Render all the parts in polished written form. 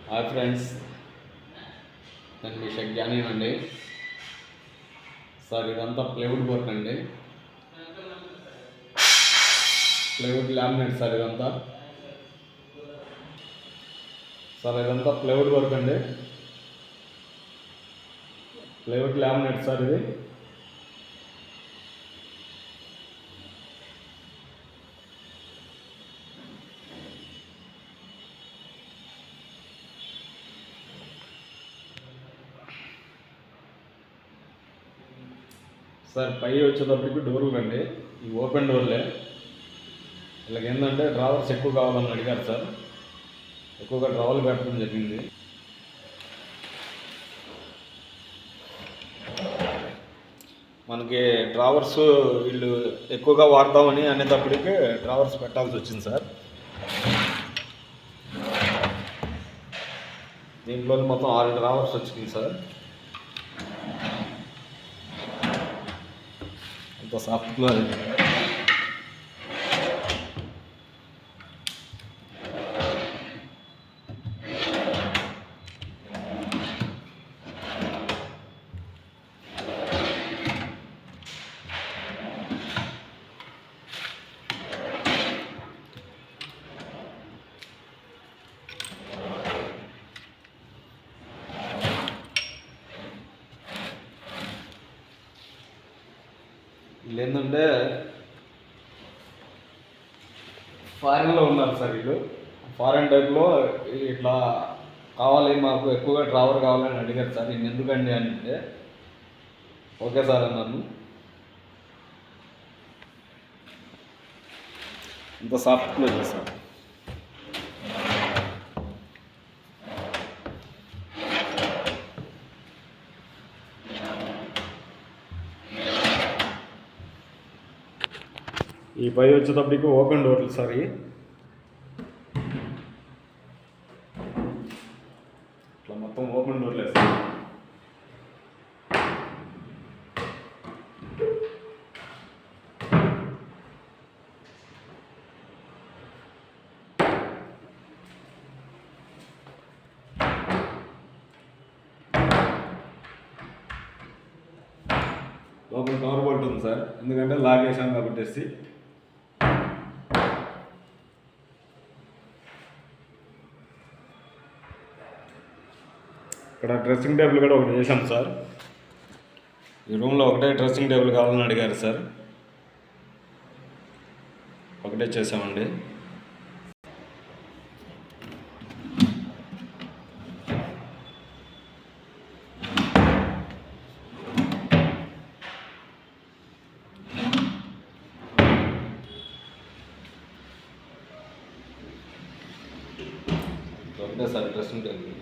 Hi friends, నేను మీ Sheikh Johnny అండి. Sir ఇదంతా ప్లైవుడ్ వర్క్ అండి, ప్లైవుడ్ లామినేట్ సార్. ఇదంతా ప్లైవుడ్ వర్క్ అండి, ప్లైవుడ్ లామినేట్ సార్. ఇది సార్ పై వచ్చేటప్పటికి డోర్లు అండి, ఈ ఓపెన్ డోర్లే. వీళ్ళకి ఏంటంటే డ్రావర్స్ ఎక్కువ కావాలని అడిగారు సార్, ఎక్కువగా డ్రావర్లు పెట్టడం జరిగింది. మనకి డ్రావర్స్ వీళ్ళు ఎక్కువగా వాడతామని అనేటప్పటికి డ్రావర్స్ పెట్టాల్సి వచ్చింది సార్. దీంట్లో మొత్తం 6 డ్రావర్స్ వచ్చింది సార్. అంత సాఫ్ట్గా వీళ్ళు ఏంటంటే ఫారెన్లో ఉన్నారు సార్. వీళ్ళు ఫారెన్ టైప్లో ఇట్లా కావాలి, మాకు ఎక్కువగా డ్రావర్ కావాలని అడిగారు సార్. నేను ఎందుకండి అంటే ఓకే సార్ అన్నాను. ఇంత సాఫ్ట్లో చేస్తాను. ఈ పై వచ్చేటప్పటికి ఓపెన్ డోర్లు సార్. ఇట్లా మొత్తం ఓపెన్ డోర్లు వేస్తారు. లోపల కవర్ బోల్ట్ ఉంది సార్, ఎందుకంటే లాగేసాం కాబట్టి. ఇక్కడ డ్రెస్సింగ్ టేబుల్ కూడా ఒకటి చేశాం సార్. ఈ రూమ్లో ఒకటే డ్రెస్సింగ్ టేబుల్ కావాలని అడిగారు సార్, ఒకటే చేసామండి. ఒకటే sir dressing table.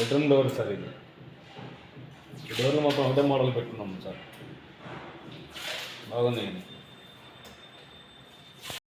Bedroom door sir. ఇది డోర్లు మొత్తం ఒకటే మోడల్ పెట్టుకున్నాము సార్, బాగున్నాయి.